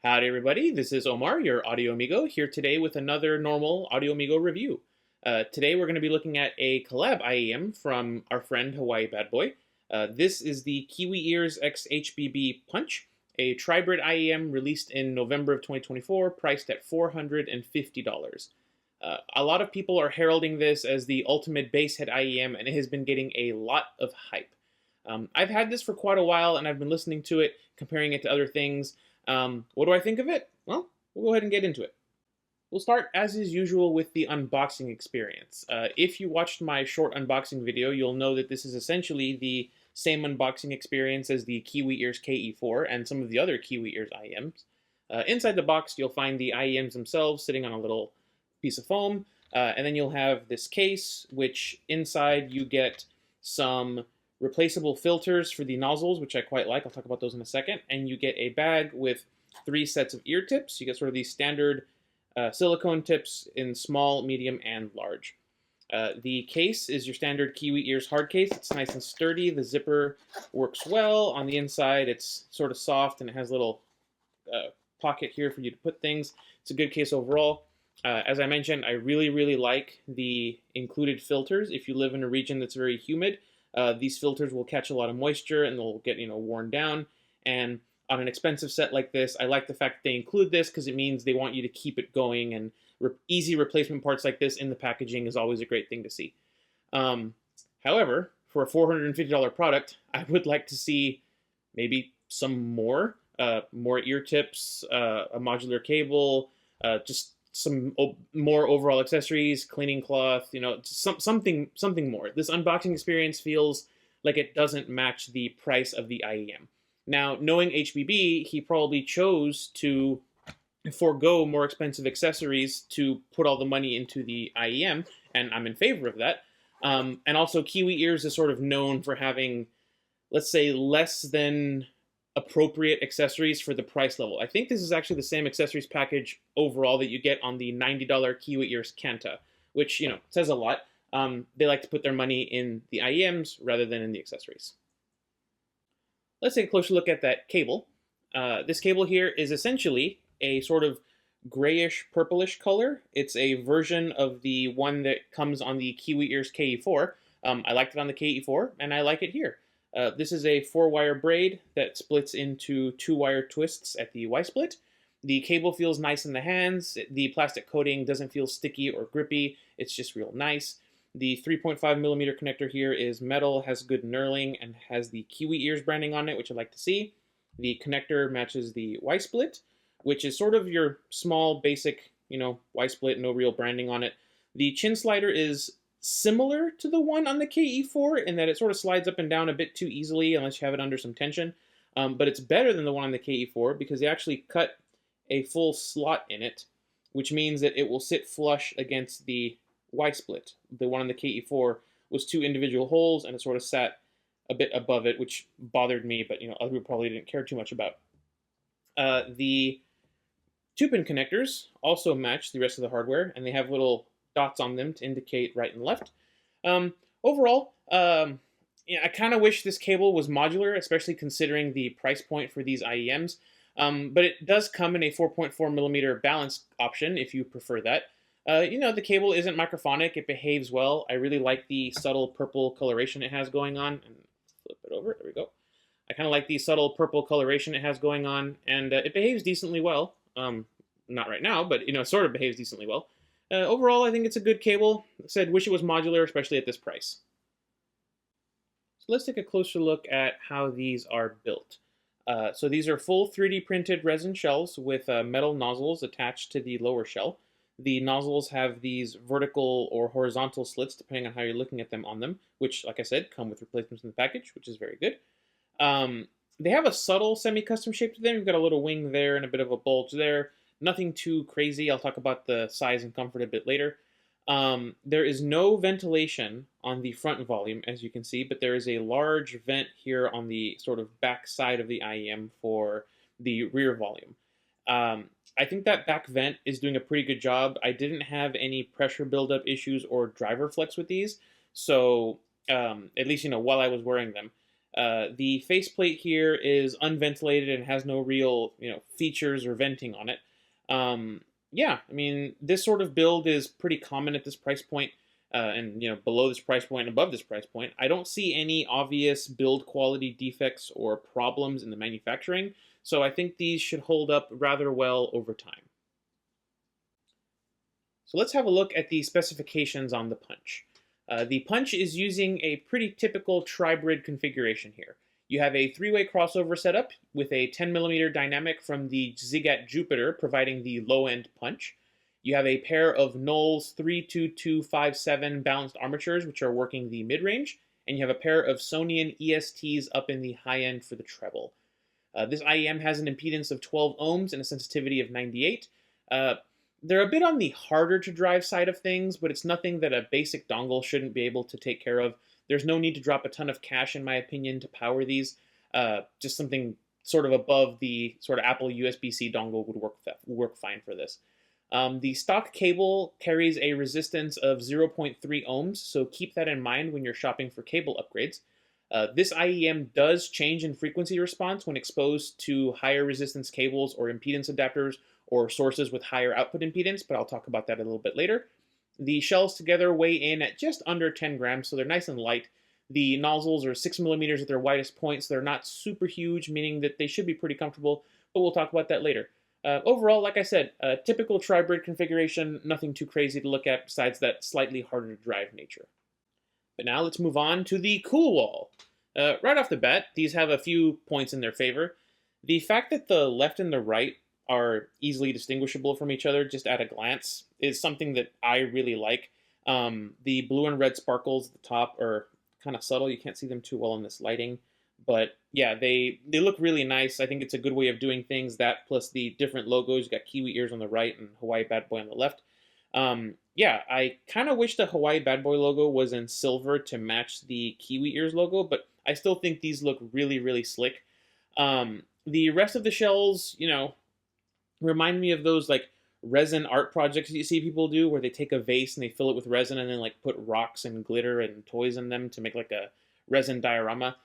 Howdy everybody, this is Omar, your Audio Amigo, here today with another normal Audio Amigo review. Today we're going to be looking at a collab IEM from our friend Hawaii Bad Boy. This is the KiwiEars X HBB Punch, a tribrid IEM released in November of 2024, priced at $450. A lot of people are heralding this as the ultimate basshead IEM, and it has been getting a lot of hype. I've had this for quite a while, and I've been listening to it, comparing it to other things. What do I think of it? Well, we'll go ahead and get into it. We'll start, as is usual, with the unboxing experience. If you watched my short unboxing video, you'll know that this is essentially the same unboxing experience as the KiwiEars KE4 and some of the other KiwiEars IEMs. Inside the box, you'll find the IEMs themselves sitting on a little piece of foam, and then you'll have this case, which inside you get some replaceable filters for the nozzles, which I quite like. I'll talk about those in a second. And you get a bag with 3 sets of ear tips. You get sort of these standard silicone tips in small, medium, and large. The case is your standard KiwiEars hard case. It's nice and sturdy. The zipper works well. On the inside, it's sort of soft, and it has a little pocket here for you to put things. It's a good case overall. As I mentioned, I really like the included filters. If you live in a region that's very humid, these filters will catch a lot of moisture and they'll get, worn down. And on an expensive set like this, I like the fact that they include this because it means they want you to keep it going, and easy replacement parts like this in the packaging is always a great thing to see. However, for a $450 product, I would like to see maybe some more ear tips, a modular cable, just some more overall accessories, cleaning cloth, something more. This unboxing experience feels like it doesn't match the price of the IEM. Now, knowing HBB, he probably chose to forego more expensive accessories to put all the money into the IEM, and I'm in favor of that. And also, KiwiEars is sort of known for having, let's say, less than appropriate accessories for the price level. I think this is actually the same accessories package overall that you get on the $90 KiwiEars Kanta, which, says a lot. They like to put their money in the IEMs rather than in the accessories. Let's take a closer look at that cable. This cable here is essentially a sort of grayish purplish color. It's a version of the one that comes on the KiwiEars KE4. I liked it on the KE4, and I like it here. This is a 4-wire braid that splits into 2-wire twists at the Y-split. The cable feels nice in the hands. The plastic coating doesn't feel sticky or grippy. It's just real nice. The 3.5mm connector here is metal, has good knurling, and has the KiwiEars branding on it, which I like to see. The connector matches the Y-split, which is sort of your small, basic, Y-split, no real branding on it. The chin slider is similar to the one on the KE4 in that it sort of slides up and down a bit too easily unless you have it under some tension. But it's better than the one on the KE4 because they actually cut a full slot in it, which means that it will sit flush against the Y-split. The one on the KE4 was 2 individual holes, and it sort of sat a bit above it, which bothered me, but other people probably didn't care too much about. The 2-pin connectors also match the rest of the hardware, and they have little dots on them to indicate right and left. Overall, I kind of wish this cable was modular, especially considering the price point for these IEMs. But it does come in a 4.4mm balance option if you prefer that. The cable isn't microphonic. It behaves well. I really like the subtle purple coloration it has going on. And flip it over. There we go. I kind of like the subtle purple coloration it has going on, and it behaves decently well. Not right now, but it sort of behaves decently well. Overall, I think it's a good cable. I said, wish it was modular, especially at this price. So let's take a closer look at how these are built. So these are full 3D printed resin shells with metal nozzles attached to the lower shell. The nozzles have these vertical or horizontal slits, depending on how you're looking at them on them, which, like I said, come with replacements in the package, which is very good. They have a subtle semi-custom shape to them. You've got a little wing there and a bit of a bulge there. Nothing too crazy. I'll talk about the size and comfort a bit later. There is no ventilation on the front volume, as you can see, but there is a large vent here on the sort of back side of the IEM for the rear volume. I think that back vent is doing a pretty good job. I didn't have any pressure buildup issues or driver flex with these, so at least while I was wearing them. The faceplate here is unventilated and has no real, features or venting on it. Yeah, I mean, this sort of build is pretty common at this price point, and below this price point and above this price point. I don't see any obvious build quality defects or problems in the manufacturing, so I think these should hold up rather well over time. So let's have a look at the specifications on the Punch. The Punch is using a pretty typical tribrid configuration here. You have a three-way crossover setup with a 10mm dynamic from the Zigat Jupiter providing the low-end punch. You have a pair of Knowles 32257 balanced armatures which are working the mid-range, and you have a pair of Sony ESTs up in the high-end for the treble. This IEM has an impedance of 12 ohms and a sensitivity of 98. They're a bit on the harder to drive side of things, but it's nothing that a basic dongle shouldn't be able to take care of. There's no need to drop a ton of cash, in my opinion, to power these. Just something sort of above the sort of Apple USB C dongle would work fine for this. The stock cable carries a resistance of 0.3 ohms, so keep that in mind when you're shopping for cable upgrades. This IEM does change in frequency response when exposed to higher resistance cables or impedance adapters or sources with higher output impedance, but I'll talk about that a little bit later. The shells together weigh in at just under 10 grams, so they're nice and light. The nozzles are 6mm at their widest point, so they're not super huge, meaning that they should be pretty comfortable, but we'll talk about that later. Overall, like I said, a typical tribrid configuration, nothing too crazy to look at besides that slightly harder to drive nature. But now let's move on to the cool wall. Right off the bat, these have a few points in their favor. The fact that the left and the right are easily distinguishable from each other just at a glance is something that I really like. The blue and red sparkles at the top are kind of subtle. You can't see them too well in this lighting. But yeah, they look really nice. I think it's a good way of doing things. That plus the different logos. You got KiwiEars on the right and Hawaii Bad Boy on the left. Yeah, I kind of wish the Hawaii Bad Boy logo was in silver to match the KiwiEars logo, but I still think these look really, really slick. The rest of the shells, remind me of those like resin art projects that you see people do where they take a vase and they fill it with resin and then like put rocks and glitter and toys in them to make like a resin diorama.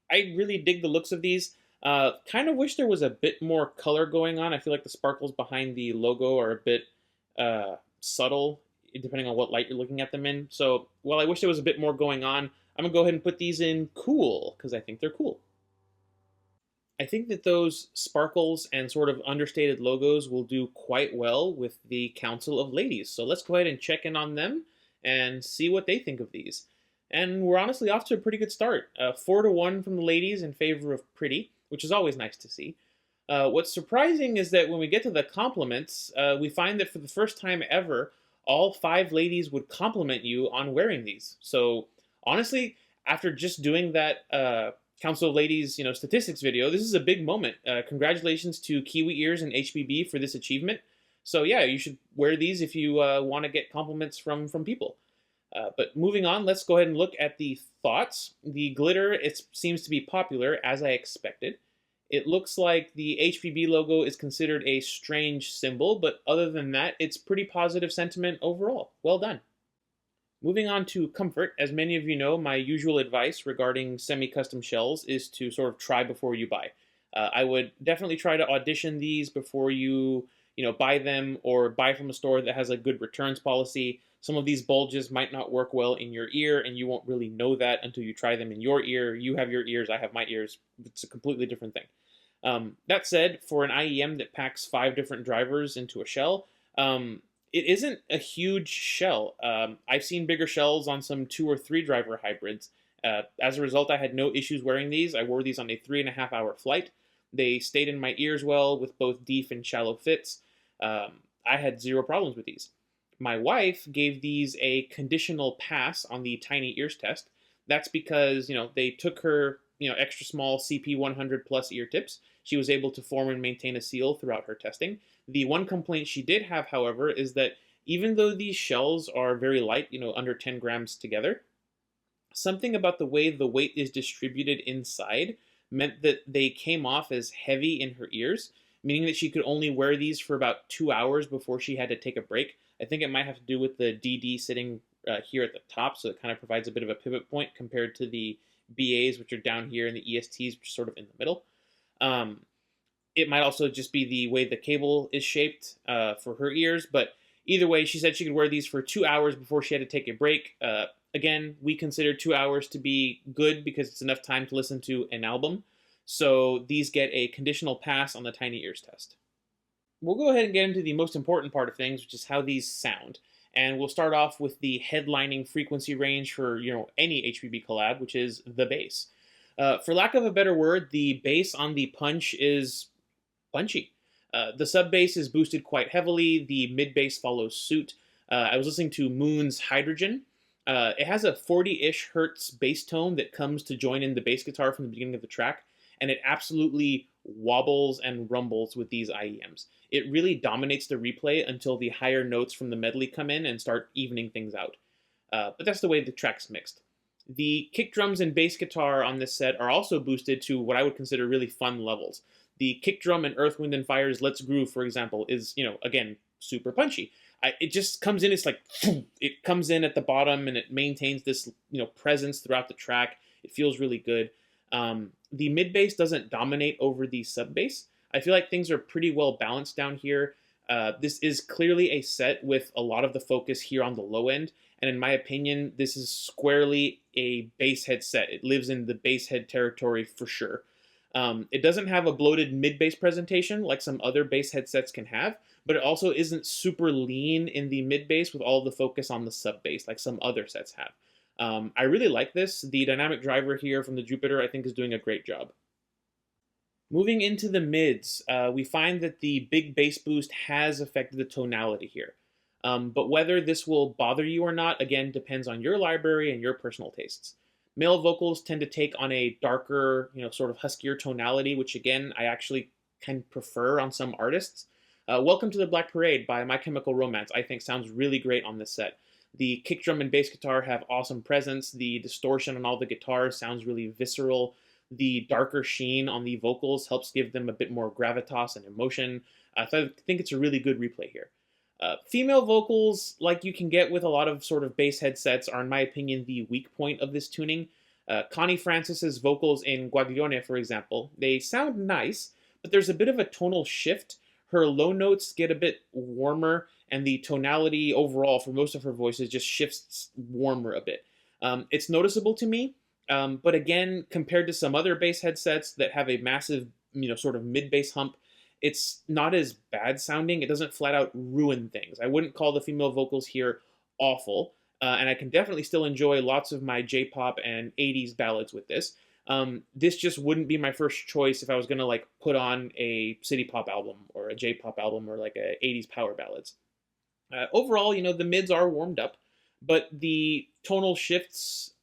I really dig the looks of these. Kind of wish there was a bit more color going on. I feel like the sparkles behind the logo are a bit subtle depending on what light you're looking at them in. So while I wish there was a bit more going on, I'm going to go ahead and put these in cool because I think they're cool. I think that those sparkles and sort of understated logos will do quite well with the Council of Ladies. So let's go ahead and check in on them and see what they think of these. And we're honestly off to a pretty good start. 4-1 from the ladies in favor of pretty, which is always nice to see. What's surprising is that when we get to the compliments, we find that for the first time ever, all 5 ladies would compliment you on wearing these. So honestly, after just doing that Council of Ladies, statistics video, this is a big moment. Congratulations to KiwiEars and HBB for this achievement. So yeah, you should wear these if you want to get compliments from people. But moving on, let's go ahead and look at the thoughts. The glitter, it seems to be popular, as I expected. It looks like the HBB logo is considered a strange symbol, but other than that, it's pretty positive sentiment overall. Well done. Moving on to comfort, as many of you know, my usual advice regarding semi-custom shells is to sort of try before you buy. I would definitely try to audition these before you, buy them or buy from a store that has a good returns policy. Some of these bulges might not work well in your ear, and you won't really know that until you try them in your ear. You have your ears, I have my ears. It's a completely different thing. That said, for an IEM that packs 5 different drivers into a shell, it isn't a huge shell. I've seen bigger shells on some 2 or 3 driver hybrids. As a result, I had no issues wearing these. I wore these on a 3.5-hour flight. They stayed in my ears well with both deep and shallow fits. I had 0 problems with these. My wife gave these a conditional pass on the tiny ears test. That's because, they took her, extra small CP100 plus ear tips. She was able to form and maintain a seal throughout her testing. The one complaint she did have, however, is that even though these shells are very light, under 10 grams together, something about the way the weight is distributed inside meant that they came off as heavy in her ears, meaning that she could only wear these for about 2 hours before she had to take a break. I think it might have to do with the DD sitting here at the top, so it kind of provides a bit of a pivot point compared to the BAs, which are down here, and the ESTs, which are sort of in the middle. It might also just be the way the cable is shaped for her ears, but either way, she said she could wear these for 2 hours before she had to take a break. Again, we consider 2 hours to be good because it's enough time to listen to an album. So these get a conditional pass on the Tiny Ears test. We'll go ahead and get into the most important part of things, which is how these sound. And we'll start off with the headlining frequency range for any HBB collab, which is the bass. For lack of a better word, the bass on the Punch is punchy. The sub bass is boosted quite heavily. The mid bass follows suit. I was listening to Moon's Hydrogen. It has a 40-ish hertz bass tone that comes to join in the bass guitar from the beginning of the track, and it absolutely wobbles and rumbles with these IEMs. It really dominates the replay until the higher notes from the medley come in and start evening things out. But that's the way the track's mixed. The kick drums and bass guitar on this set are also boosted to what I would consider really fun levels. The kick drum in Earth, Wind & Fire's Let's Groove, for example, is, again, super punchy. It just comes in, it's like, it comes in at the bottom and it maintains this, presence throughout the track. It feels really good. The mid bass doesn't dominate over the sub bass. I feel like things are pretty well balanced down here. This is clearly a set with a lot of the focus here on the low end, and in my opinion, this is squarely a bass head set. It lives in the bass head territory for sure. It doesn't have a bloated mid-bass presentation like some other bass headsets can have, but it also isn't super lean in the mid-bass with all the focus on the sub-bass like some other sets have. I really like this. The dynamic driver here from the Jupiter I think is doing a great job. Moving into the mids, we find that the big bass boost has affected the tonality here. But whether this will bother you or not, again, depends on your library and your personal tastes. Male vocals tend to take on a darker, sort of huskier tonality, which again, I actually kind of prefer on some artists. Welcome to the Black Parade by My Chemical Romance, I think sounds really great on this set. The kick drum and bass guitar have awesome presence. The distortion on all the guitars sounds really visceral. The darker sheen on the vocals helps give them a bit more gravitas and emotion. I think it's a really good replay here. Female vocals, like you can get with a lot of sort of bass headsets, are in my opinion the weak point of this tuning. Connie Francis's vocals in Guaglione, for example, they sound nice, but there's a bit of a tonal shift. Her low notes get a bit warmer, and the tonality overall for most of her voices just shifts warmer a bit. It's noticeable to me, but again, compared to some other bass headsets that have a massive, sort of mid-bass hump, it's not as bad sounding. It doesn't flat out ruin things. I wouldn't call the female vocals here awful, and I can definitely still enjoy lots of my J-pop and 80s ballads with this. This just wouldn't be my first choice if I was going to put on a city pop album or a J-pop album or a 80s power ballads. Overall, the mids are warmed up, but the tonal shifts,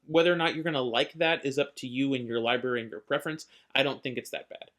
whether or not you're going to like that is up to you and your library and your preference. I don't think it's that bad.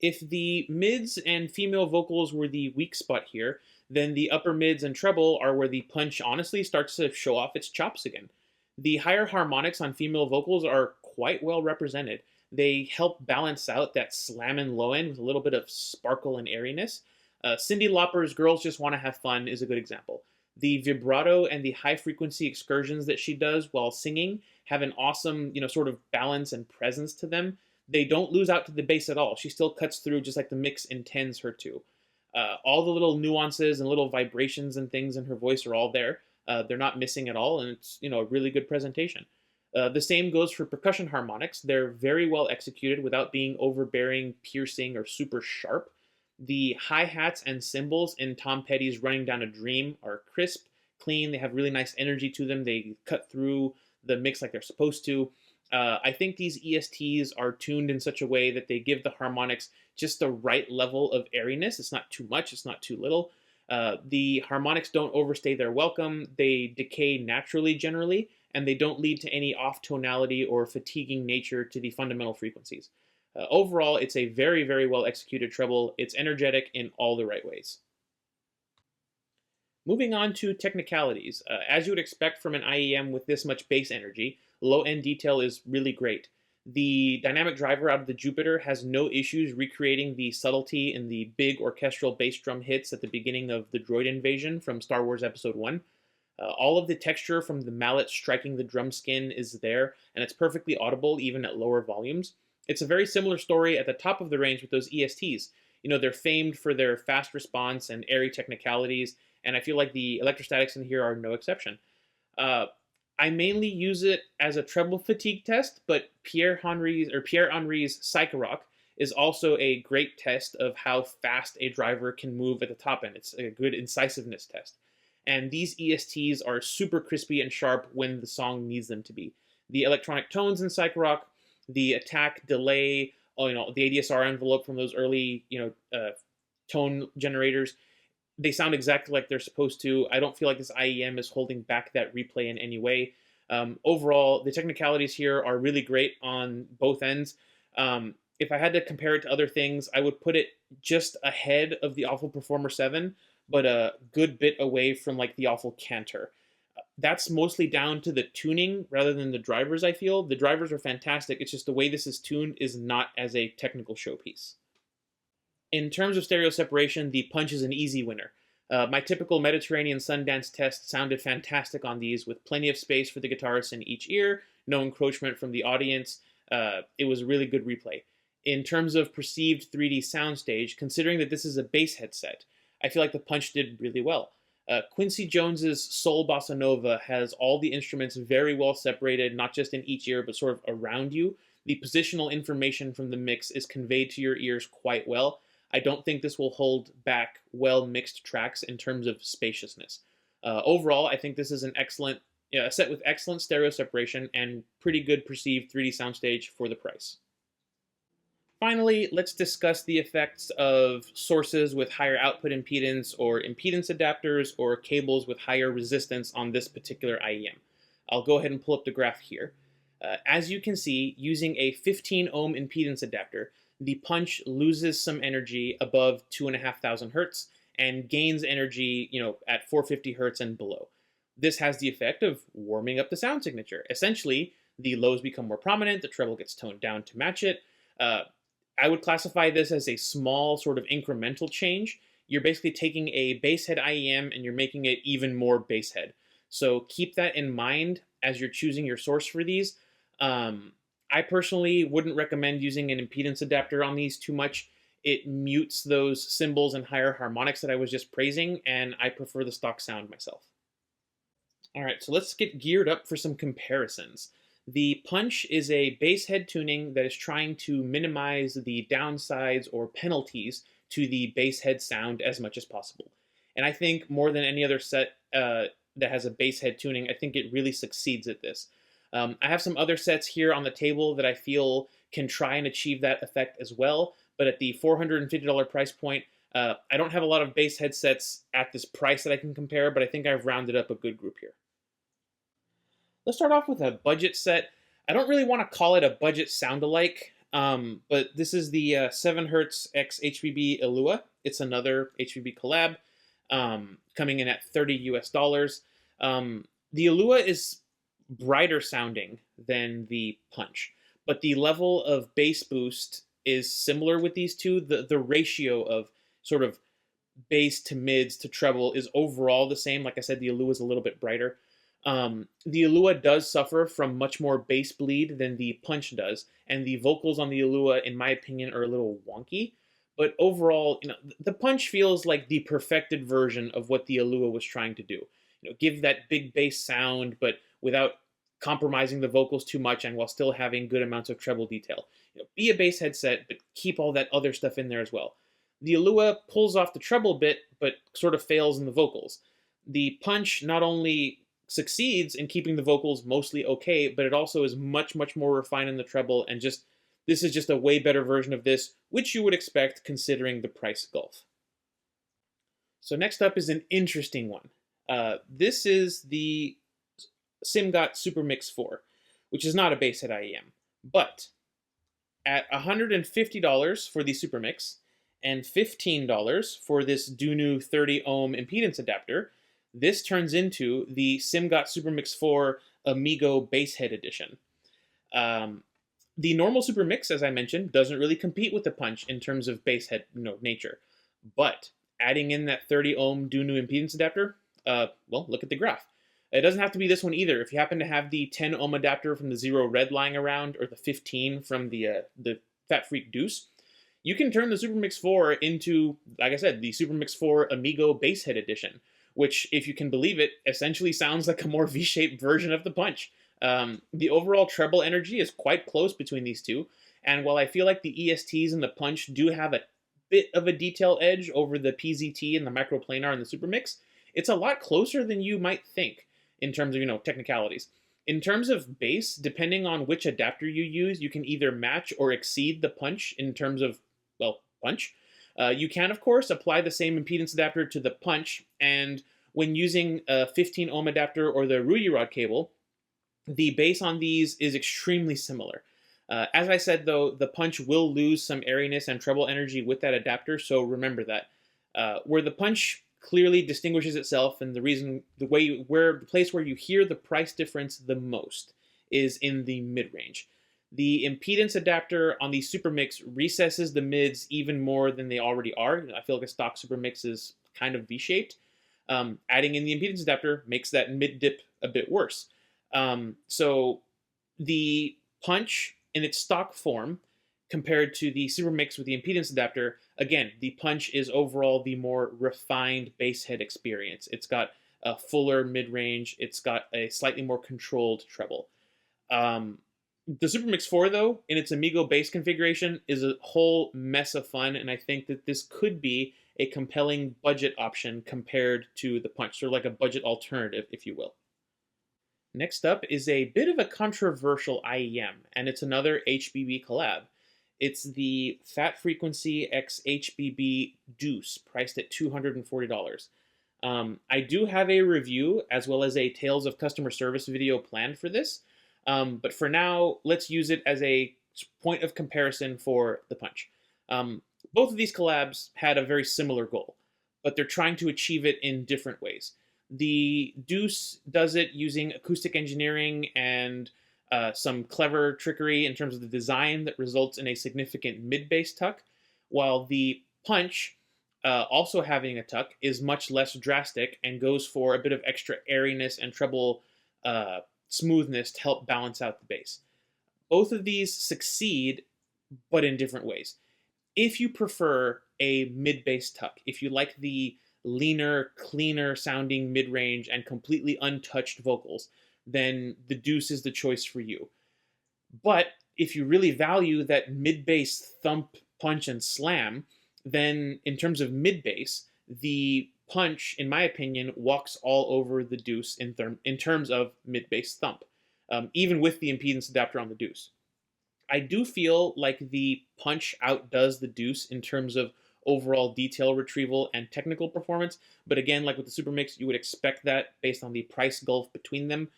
If the mids and female vocals were the weak spot here, then the upper mids and treble are where the Punch honestly starts to show off its chops again. The higher harmonics on female vocals are quite well represented. They help balance out that slammin' low end with a little bit of sparkle and airiness. Cyndi Lauper's Girls Just Want to Have Fun is a good example. The vibrato and the high frequency excursions that she does while singing have an awesome, sort of balance and presence to them. They don't lose out to the bass at all. She still cuts through just like the mix intends her to. All the little nuances and little vibrations and things in her voice are all there. They're not missing at all, and it's a really good presentation. The same goes for percussion harmonics. They're very well executed without being overbearing, piercing, or super sharp. The hi-hats and cymbals in Tom Petty's Running Down a Dream are crisp, clean. They have really nice energy to them. They cut through the mix like they're supposed to. I think these ESTs are tuned in such a way that they give the harmonics just the right level of airiness. It's not too much, it's not too little. The harmonics don't overstay their welcome. They decay naturally generally, and they don't lead to any off-tonality or fatiguing nature to the fundamental frequencies. Overall, it's a very, very well executed treble. It's energetic in all the right ways. Moving on to technicalities. As you would expect from an IEM with this much bass energy, low-end detail is really great. The dynamic driver out of the Jupiter has no issues recreating the subtlety in the big orchestral bass drum hits at the beginning of the droid invasion from Star Wars Episode 1. All of the texture from the mallet striking the drum skin is there, and it's perfectly audible even at lower volumes. It's a very similar story at the top of the range with those ESTs. You know, they're famed for their fast response and airy technicalities, and I feel like the electrostatics in here are no exception. I mainly use it as a treble fatigue test, but Pierre-Henri's Psychrock is also a great test of how fast a driver can move at the top end. It's a good incisiveness test. And these ESTs are super crispy and sharp when the song needs them to be. The electronic tones in Psychrock, the attack, delay, the ADSR envelope from those early, tone generators, they sound exactly like they're supposed to. I don't feel like this IEM is holding back that replay in any way. Overall, the technicalities here are really great on both ends. If I had to compare it to other things, I would put it just ahead of the Awful Performer 7, but a good bit away from like the Awful Cantor. That's mostly down to the tuning rather than the drivers, I feel. The drivers are fantastic. It's just the way this is tuned is not as a technical showpiece. In terms of stereo separation, the Punch is an easy winner. My typical Mediterranean Sundance test sounded fantastic on these, with plenty of space for the guitarists in each ear, no encroachment from the audience. It was a really good replay. In terms of perceived 3D soundstage, considering that this is a bass headset, I feel like the Punch did really well. Quincy Jones's Soul Bossa Nova has all the instruments very well separated, not just in each ear, but sort of around you. The positional information from the mix is conveyed to your ears quite well. I don't think this will hold back well-mixed tracks in terms of spaciousness. Overall, I think this is a set with excellent stereo separation and pretty good perceived 3D soundstage for the price. Finally, let's discuss the effects of sources with higher output impedance or impedance adapters or cables with higher resistance on this particular IEM. I'll go ahead and pull up the graph here. As you can see, using a 15 ohm impedance adapter, the Punch loses some energy above 2,500 hertz and gains energy, at 450 hertz and below. This has the effect of warming up the sound signature. Essentially, the lows become more prominent, the treble gets toned down to match it. I would classify this as a small sort of incremental change. You're basically taking a basshead IEM and you're making it even more basshead. So keep that in mind as you're choosing your source for these. I personally wouldn't recommend using an impedance adapter on these too much. It mutes those cymbals and higher harmonics that I was just praising, and I prefer the stock sound myself. All right, so let's get geared up for some comparisons. The Punch is a basshead tuning that is trying to minimize the downsides or penalties to the basshead sound as much as possible. And I think more than any other set that has a basshead tuning, I think it really succeeds at this. I have some other sets here on the table that I feel can try and achieve that effect as well, but at the $450 price point, I don't have a lot of bass headsets at this price that I can compare, but I think I've rounded up a good group here. Let's start off with a budget set. I don't really want to call it a budget sound-alike, but this is the 7Hz X HBB Elua. It's another HBB collab, coming in at $30 US. The Elua is brighter sounding than the Punch, but the level of bass boost is similar with these two. The ratio of sort of bass to mids to treble is overall the same. Like I said, the Elua is a little bit brighter. The Elua does suffer from much more bass bleed than the Punch does, and the vocals on the Elua, in my opinion, are a little wonky. But overall, the Punch feels like the perfected version of what the Elua was trying to do. Give that big bass sound, but without compromising the vocals too much and while still having good amounts of treble detail. Be a bass headset, but keep all that other stuff in there as well. The Elua pulls off the treble bit, but sort of fails in the vocals. The Punch not only succeeds in keeping the vocals mostly okay, but it also is much, much more refined in the treble, and this is just a way better version of this, which you would expect considering the price gulf. So next up is an interesting one. This is the Simgot Supermix 4, which is not a basshead IEM, but at $150 for the Supermix and $15 for this Dunu 30 ohm impedance adapter, this turns into the Simgot Supermix 4 Amigo Basshead Edition. The normal Supermix, as I mentioned, doesn't really compete with the Punch in terms of basshead nature, but adding in that 30 ohm Dunu impedance adapter, well, look at the graph. It doesn't have to be this one either. If you happen to have the 10 ohm adapter from the Zero Red lying around, or the 15 from the FatFreq Deuce, you can turn the Supermix 4 into, like I said, the Supermix 4 Amigo Basshead Edition, which, if you can believe it, essentially sounds like a more V-shaped version of the Punch. The overall treble energy is quite close between these two, and while I feel like the ESTs and the Punch do have a bit of a detail edge over the PZT and the microplanar and the Supermix, it's a lot closer than you might think in terms of, technicalities. In terms of bass, depending on which adapter you use, you can either match or exceed the Punch in terms of, well, Punch. You can, of course, apply the same impedance adapter to the Punch, and when using a 15 ohm adapter or the Ruyerod cable, the bass on these is extremely similar. As I said, though, the Punch will lose some airiness and treble energy with that adapter, so remember that. Where the Punch clearly distinguishes itself, and the place where you hear the price difference the most is in the mid-range. The impedance adapter on the Supermix recesses the mids even more than they already are. I feel like a stock Supermix is kind of V-shaped. Adding in the impedance adapter makes that mid-dip a bit worse. So the Punch in its stock form compared to the Supermix with the impedance adapter, again, the Punch is overall the more refined bass head experience. It's got a fuller mid-range. It's got a slightly more controlled treble. The Supermix 4, though, in its Amigo bass configuration, is a whole mess of fun, and I think that this could be a compelling budget option compared to the Punch, sort of like a budget alternative, if you will. Next up is a bit of a controversial IEM, and it's another HBB collab. It's the Fat Frequency x HBB Deuce, priced at $240. I do have a review as well as a Tales of Customer Service video planned for this, but for now, let's use it as a point of comparison for the Punch. Both of these collabs had a very similar goal, but they're trying to achieve it in different ways. The Deuce does it using acoustic engineering and some clever trickery in terms of the design that results in a significant mid-bass tuck, while the Punch, also having a tuck, is much less drastic and goes for a bit of extra airiness and treble smoothness to help balance out the bass. Both of these succeed, but in different ways. If you prefer a mid-bass tuck, if you like the leaner, cleaner sounding mid-range and completely untouched vocals, then the Deuce is the choice for you. But if you really value that mid-bass thump, punch, and slam, then in terms of mid-bass, the Punch, in my opinion, walks all over the Deuce in terms of mid-bass thump, even with the impedance adapter on the Deuce. I do feel like the Punch outdoes the Deuce in terms of overall detail retrieval and technical performance, but again, like with the Supermix, you would expect that based on the price gulf between them.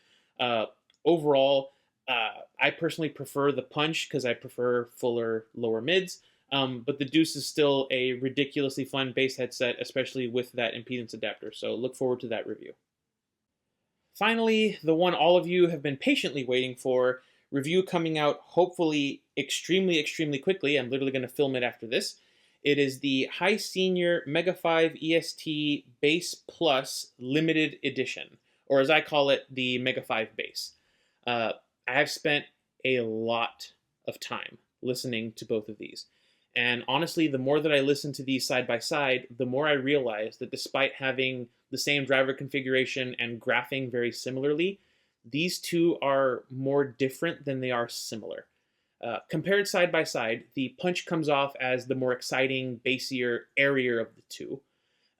Overall, I personally prefer the Punch because I prefer fuller, lower mids, but the Deuce is still a ridiculously fun bass headset, especially with that impedance adapter, so look forward to that review. Finally, the one all of you have been patiently waiting for, review coming out hopefully extremely, extremely quickly. I'm literally going to film it after this. It is the High Senior Mega5Est Bass Plus Limited Edition, or as I call it, the Mega5 Bass. I have spent a lot of time listening to both of these. And honestly, the more that I listen to these side by side, the more I realize that despite having the same driver configuration and graphing very similarly, these two are more different than they are similar. Compared side by side, the Punch comes off as the more exciting, bassier, airier of the two.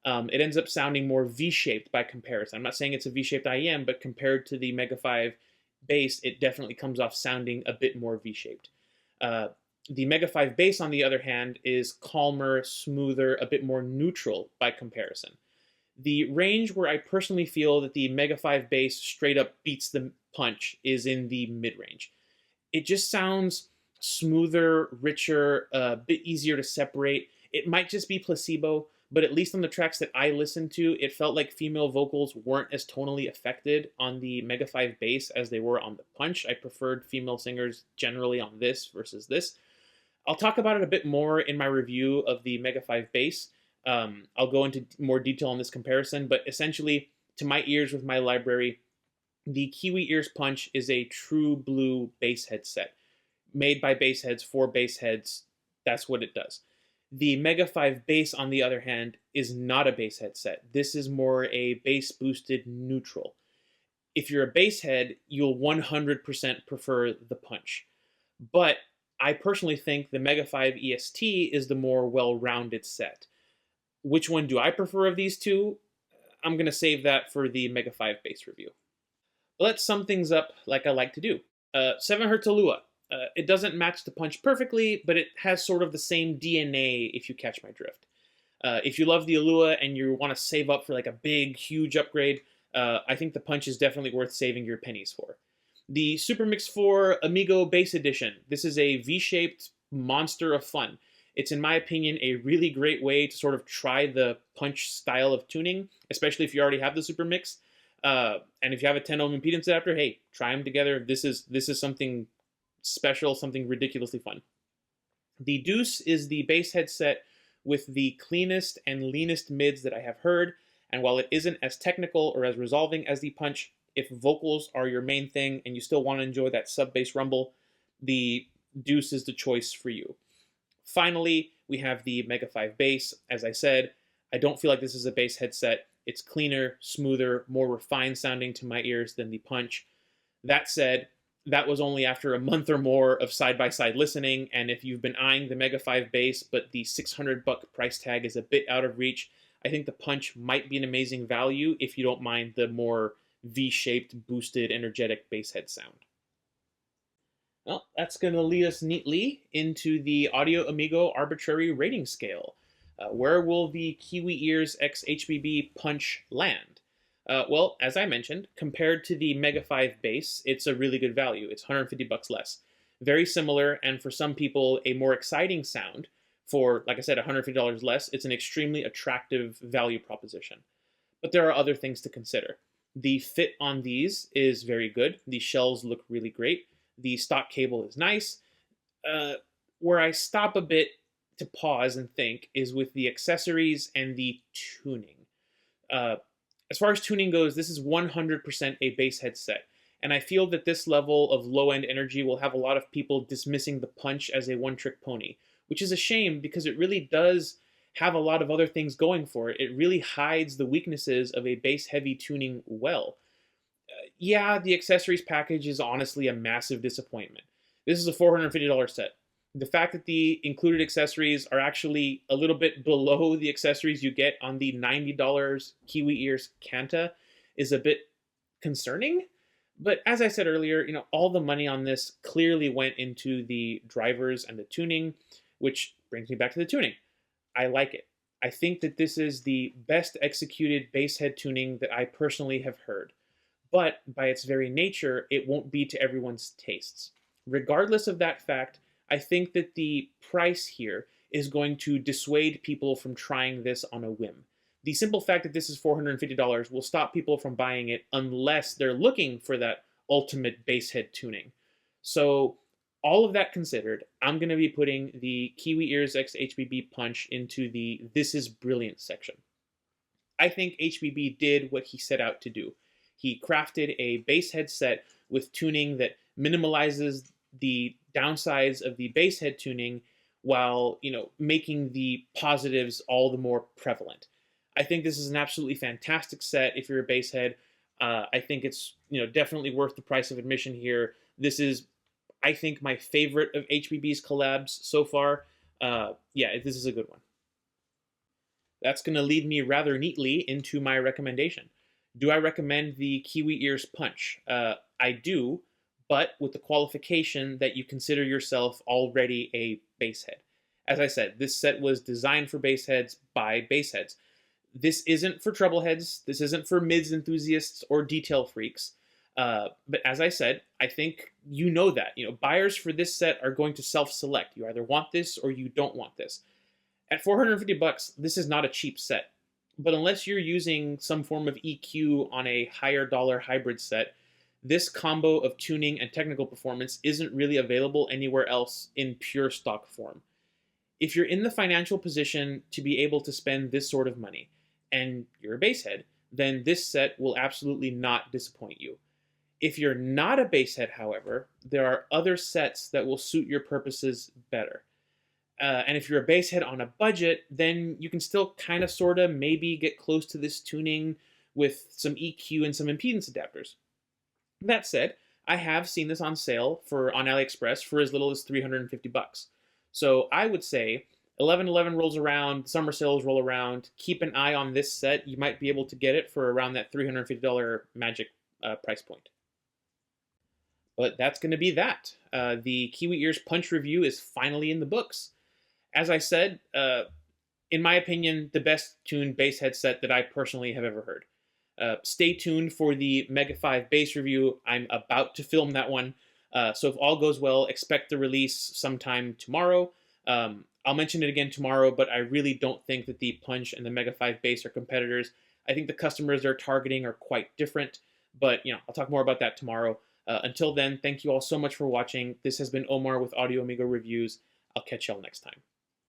It ends up sounding more V-shaped by comparison. I'm not saying it's a V-shaped IEM, but compared to the Mega5 Bass, it definitely comes off sounding a bit more V-shaped. The Mega5 Bass, on the other hand, is calmer, smoother, a bit more neutral by comparison. The range where I personally feel that the Mega5 Bass straight up beats the Punch is in the mid-range. It just sounds smoother, richer, a bit easier to separate. It might just be placebo, but at least on the tracks that I listened to, it felt like female vocals weren't as tonally affected on the Mega5 Bass as they were on the Punch. I preferred female singers generally on this versus this. I'll talk about it a bit more in my review of the Mega5 Bass. I'll go into more detail on this comparison, but essentially, to my ears with my library, The KiwiEars Punch is a true blue bass head set, made by bass heads for bass heads. That's what it does. The Mega5 Bass, on the other hand, is not a bass head set. This is more a bass boosted neutral. If you're a bass head, you'll 100% prefer the Punch. But I personally think the Mega5Est is the more well-rounded set. Which one do I prefer of these two? I'm going to save that for the Mega5 Bass review. Let's sum things up like I like to do. 7Hz Elua. It doesn't match the Punch perfectly, but it has sort of the same DNA, if you catch my drift. If you love the Elua and you want to save up for like a big, huge upgrade, I think the Punch is definitely worth saving your pennies for. The Supermix 4 Amigo Bass Edition. This is a V-shaped monster of fun. It's, in my opinion, a really great way to sort of try the Punch style of tuning, especially if you already have the Supermix. And if you have a 10 ohm impedance adapter, hey, try them together. This is something special, something ridiculously fun. The Deuce is the bass headset with the cleanest and leanest mids that I have heard, and while it isn't as technical or as resolving as the Punch, if vocals are your main thing and you still want to enjoy that sub-bass rumble, the Deuce is the choice for you. Finally, we have the Mega5 Bass. As I said, I don't feel like this is a bass headset. It's cleaner, smoother, more refined sounding to my ears than the Punch. That said, that was only after a month or more of side-by-side listening, and if you've been eyeing the Mega5 Bass, but the $600 price tag is a bit out of reach, I think the Punch might be an amazing value if you don't mind the more V-shaped, boosted, energetic bass head sound. Well, that's going to lead us neatly into the Audio Amigo Arbitrary rating scale. Where will the KiwiEars X HBB Punch land? Well, as I mentioned, compared to the Mega5 Bass, it's a really good value. It's $150 less. Very similar, and for some people, a more exciting sound. For, like I said, $150 less, it's an extremely attractive value proposition. But there are other things to consider. The fit on these is very good. The shells look really great. The stock cable is nice. Where I stop a bit to pause and think is with the accessories and the tuning. As far as tuning goes, this is 100% a bass headset, and I feel that this level of low-end energy will have a lot of people dismissing the Punch as a one-trick pony, which is a shame because it really does have a lot of other things going for it. It really hides the weaknesses of a bass-heavy tuning well. Yeah, the accessories package is honestly a massive disappointment. This is a $450 set. The fact that the included accessories are actually a little bit below the accessories you get on the $90 KiwiEars Canta is a bit concerning. But as I said earlier, all the money on this clearly went into the drivers and the tuning, which brings me back to the tuning. I like it. I think that this is the best executed bass head tuning that I personally have heard. But by its very nature, it won't be to everyone's tastes. Regardless of that fact, I think that the price here is going to dissuade people from trying this on a whim. The simple fact that this is $450 will stop people from buying it unless they're looking for that ultimate bass head tuning. So all of that considered, I'm going to be putting the KiwiEars X HBB Punch into the This is Brilliant section. I think HBB did what he set out to do. He crafted a bass headset with tuning that minimalizes the downsides of the bass head tuning while, making the positives all the more prevalent. I think this is an absolutely fantastic set if you're a bass head. I think it's, definitely worth the price of admission here. This is, I think, my favorite of HBB's collabs so far. Yeah, this is a good one. That's going to lead me rather neatly into my recommendation. Do I recommend the KiwiEars Punch? I do, but with the qualification that you consider yourself already a bass head. As I said, this set was designed for bass heads by bass heads. This isn't for treble heads, this isn't for mids enthusiasts or detail freaks. But as I said, I think you know that. Buyers for this set are going to self-select. You either want this or you don't want this. At $450, this is not a cheap set. But unless you're using some form of EQ on a higher dollar hybrid set, this combo of tuning and technical performance isn't really available anywhere else in pure stock form. If you're in the financial position to be able to spend this sort of money, and you're a bass head, then this set will absolutely not disappoint you. If you're not a bass head, however, there are other sets that will suit your purposes better. And if you're a bass head on a budget, then you can still kind of, sort of, maybe get close to this tuning with some EQ and some impedance adapters. That said, I have seen this on sale on AliExpress for as little as $350. So I would say 11/11 rolls around, summer sales roll around, keep an eye on this set. You might be able to get it for around that $350 magic price point. But that's going to be that. The KiwiEars Punch review is finally in the books. As I said, in my opinion, the best tuned bass headset that I personally have ever heard. Stay tuned for the Mega5 bass review. I'm about to film that one. So if all goes well, expect the release sometime tomorrow. I'll mention it again tomorrow, but I really don't think that the Punch and the Mega5 bass are competitors. I think the customers they're targeting are quite different, but I'll talk more about that tomorrow. Until then, thank you all so much for watching. This has been Omar with Audio Amigo Reviews. I'll catch y'all next time.